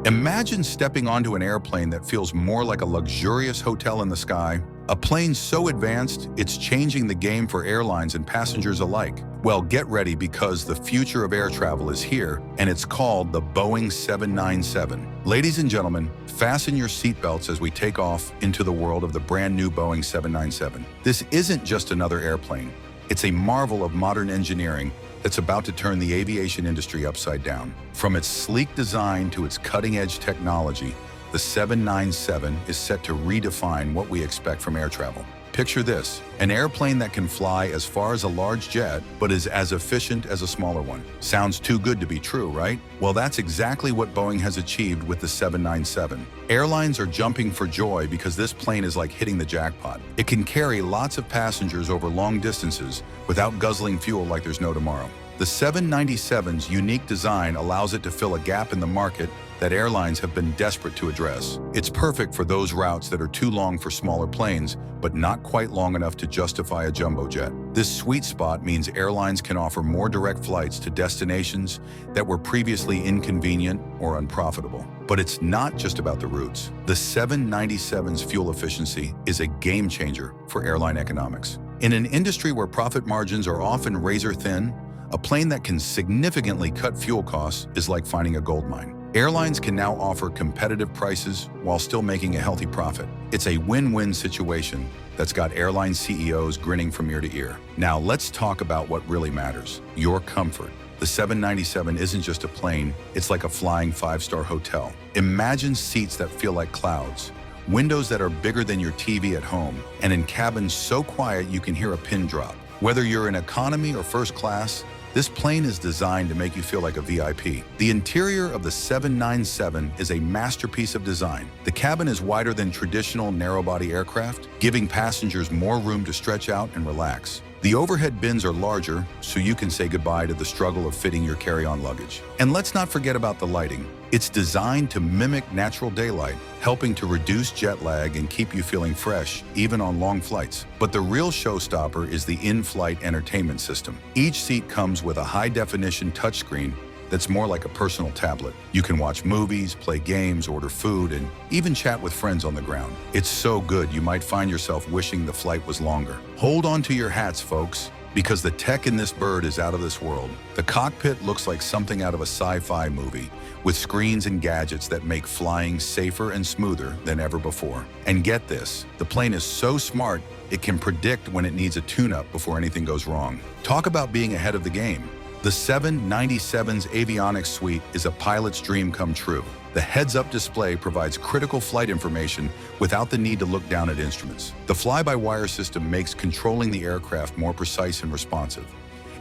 Imagine stepping onto an airplane that feels more like a luxurious hotel in the sky, a plane so advanced it's changing the game for airlines and passengers alike. Well, get ready because the future of air travel is here, and it's called the Boeing 797. Ladies and gentlemen, fasten your seatbelts as we take off into the world of the brand new Boeing 797. This isn't just another airplane. It's a marvel of modern engineering that's about to turn the aviation industry upside down. From its sleek design to its cutting-edge technology, the 797 is set to redefine what we expect from air travel. Picture this, an airplane that can fly as far as a large jet, but is as efficient as a smaller one. Sounds too good to be true, right? Well, that's exactly what Boeing has achieved with the 797. Airlines are jumping for joy because this plane is like hitting the jackpot. It can carry lots of passengers over long distances without guzzling fuel like there's no tomorrow. The 797's unique design allows it to fill a gap in the market that airlines have been desperate to address. It's perfect for those routes that are too long for smaller planes, but not quite long enough to justify a jumbo jet. This sweet spot means airlines can offer more direct flights to destinations that were previously inconvenient or unprofitable. But it's not just about the routes. The 797's fuel efficiency is a game changer for airline economics. In an industry where profit margins are often razor thin, a plane that can significantly cut fuel costs is like finding a gold mine. Airlines can now offer competitive prices while still making a healthy profit. It's a win-win situation that's got airline CEOs grinning from ear to ear. Now let's talk about what really matters, your comfort. The 797 isn't just a plane, it's like a flying five-star hotel. Imagine seats that feel like clouds, windows that are bigger than your TV at home, and in cabins so quiet you can hear a pin drop. Whether you're in economy or first class, this plane is designed to make you feel like a VIP. The interior of the 797 is a masterpiece of design. The cabin is wider than traditional narrow-body aircraft, giving passengers more room to stretch out and relax. The overhead bins are larger, so you can say goodbye to the struggle of fitting your carry-on luggage. And let's not forget about the lighting. It's designed to mimic natural daylight, helping to reduce jet lag and keep you feeling fresh, even on long flights. But the real showstopper is the in-flight entertainment system. Each seat comes with a high-definition touchscreen that's more like a personal tablet. You can watch movies, play games, order food, and even chat with friends on the ground. It's so good you might find yourself wishing the flight was longer. Hold on to your hats, folks, because the tech in this bird is out of this world. The cockpit looks like something out of a sci-fi movie, with screens and gadgets that make flying safer and smoother than ever before. And get this, the plane is so smart, it can predict when it needs a tune-up before anything goes wrong. Talk about being ahead of the game. The 797's avionics suite is a pilot's dream come true. The heads-up display provides critical flight information without the need to look down at instruments. The fly-by-wire system makes controlling the aircraft more precise and responsive.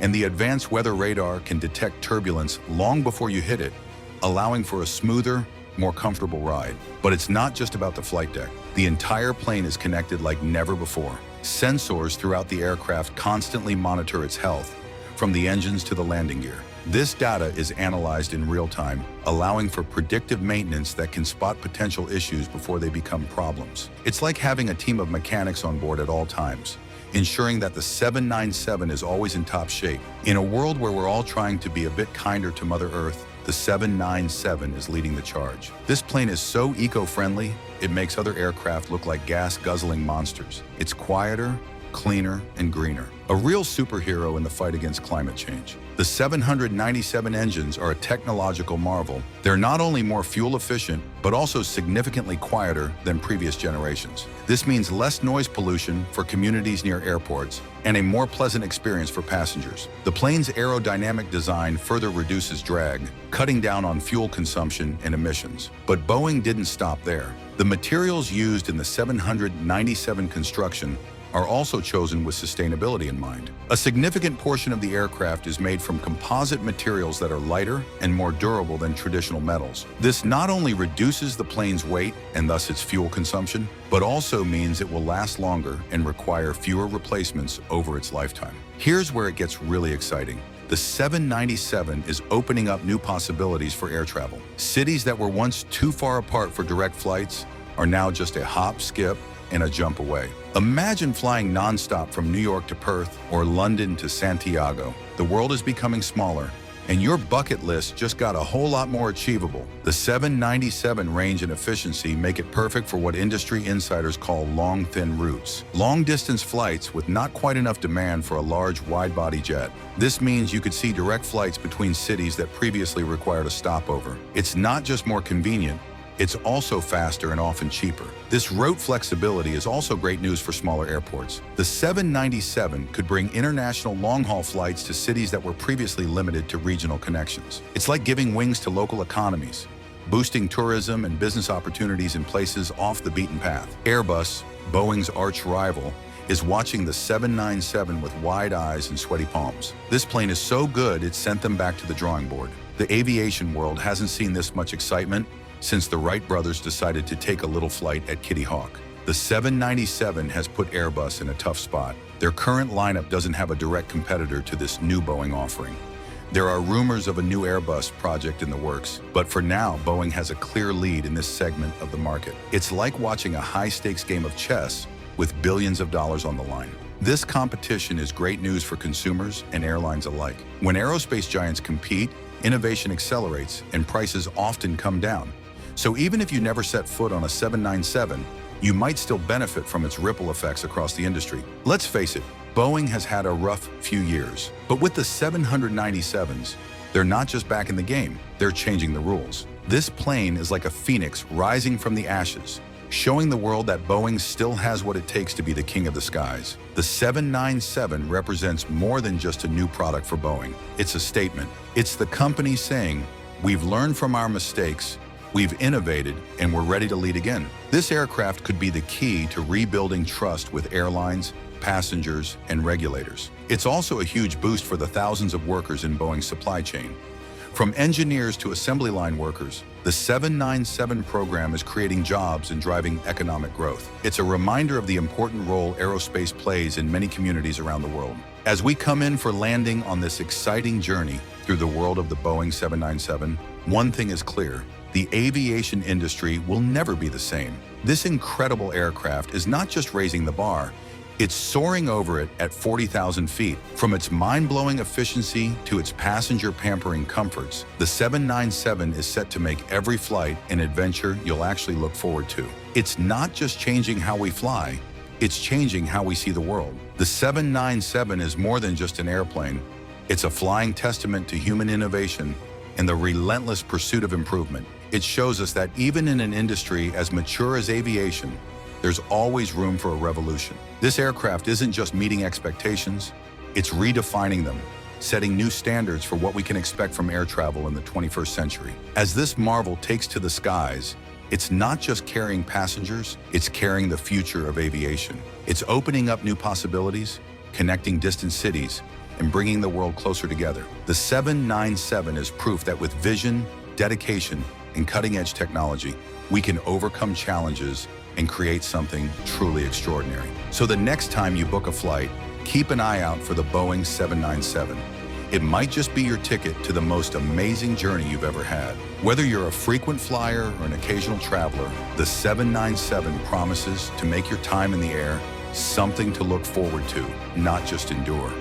And the advanced weather radar can detect turbulence long before you hit it, allowing for a smoother, more comfortable ride. But it's not just about the flight deck. The entire plane is connected like never before. Sensors throughout the aircraft constantly monitor its health, from the engines to the landing gear. This data is analyzed in real time, allowing for predictive maintenance that can spot potential issues before they become problems. It's like having a team of mechanics on board at all times, ensuring that the 797 is always in top shape. In a world where we're all trying to be a bit kinder to Mother Earth, the 797 is leading the charge. This plane is so eco-friendly, it makes other aircraft look like gas-guzzling monsters. It's quieter, cleaner, and greener. A real superhero in the fight against climate change. The 797 engines are a technological marvel. They're not only more fuel efficient, but also significantly quieter than previous generations. This means less noise pollution for communities near airports and a more pleasant experience for passengers. The plane's aerodynamic design further reduces drag, cutting down on fuel consumption and emissions. But Boeing didn't stop there. The materials used in the 797 construction are also chosen with sustainability in mind. A significant portion of the aircraft is made from composite materials that are lighter and more durable than traditional metals. This not only reduces the plane's weight and thus its fuel consumption, but also means it will last longer and require fewer replacements over its lifetime. Here's where it gets really exciting. The 797 is opening up new possibilities for air travel. Cities that were once too far apart for direct flights are now just a hop, skip, and a jump away. Imagine flying nonstop from New York to Perth or London to Santiago. The world is becoming smaller, and your bucket list just got a whole lot more achievable. The 797 range and efficiency make it perfect for what industry insiders call long, thin routes. Long-distance flights with not quite enough demand for a large, wide-body jet. This means you could see direct flights between cities that previously required a stopover. It's not just more convenient, it's also faster and often cheaper. This route flexibility is also great news for smaller airports. The 797 could bring international long-haul flights to cities that were previously limited to regional connections. It's like giving wings to local economies, boosting tourism and business opportunities in places off the beaten path. Airbus, Boeing's arch rival, is watching the 797 with wide eyes and sweaty palms. This plane is so good it sent them back to the drawing board. The aviation world hasn't seen this much excitement since the Wright brothers decided to take a little flight at Kitty Hawk. The 797 has put Airbus in a tough spot. Their current lineup doesn't have a direct competitor to this new Boeing offering. There are rumors of a new Airbus project in the works, but for now, Boeing has a clear lead in this segment of the market. It's like watching a high-stakes game of chess with billions of dollars on the line. This competition is great news for consumers and airlines alike. When aerospace giants compete, innovation accelerates and prices often come down. So even if you never set foot on a 797, you might still benefit from its ripple effects across the industry. Let's face it, Boeing has had a rough few years. But with the 797s, they're not just back in the game, they're changing the rules. This plane is like a phoenix rising from the ashes, showing the world that Boeing still has what it takes to be the king of the skies. The 797 represents more than just a new product for Boeing. It's a statement. It's the company saying, we've learned from our mistakes, we've innovated, and we're ready to lead again. This aircraft could be the key to rebuilding trust with airlines, passengers, and regulators. It's also a huge boost for the thousands of workers in Boeing's supply chain. From engineers to assembly line workers, the 797 program is creating jobs and driving economic growth. It's a reminder of the important role aerospace plays in many communities around the world. As we come in for landing on this exciting journey through the world of the Boeing 797, one thing is clear: the aviation industry will never be the same. This incredible aircraft is not just raising the bar, it's soaring over it at 40,000 feet. From its mind-blowing efficiency to its passenger-pampering comforts, the 797 is set to make every flight an adventure you'll actually look forward to. It's not just changing how we fly, it's changing how we see the world. The 797 is more than just an airplane. It's a flying testament to human innovation and the relentless pursuit of improvement. It shows us that even in an industry as mature as aviation, there's always room for a revolution. This aircraft isn't just meeting expectations, it's redefining them, setting new standards for what we can expect from air travel in the 21st century. As this marvel takes to the skies, it's not just carrying passengers, it's carrying the future of aviation. It's opening up new possibilities, connecting distant cities, and bringing the world closer together. The 797 is proof that with vision, dedication, and cutting-edge technology, we can overcome challenges and create something truly extraordinary. So the next time you book a flight, keep an eye out for the Boeing 797. It might just be your ticket to the most amazing journey you've ever had. Whether you're a frequent flyer or an occasional traveler, the 797 promises to make your time in the air something to look forward to, not just endure.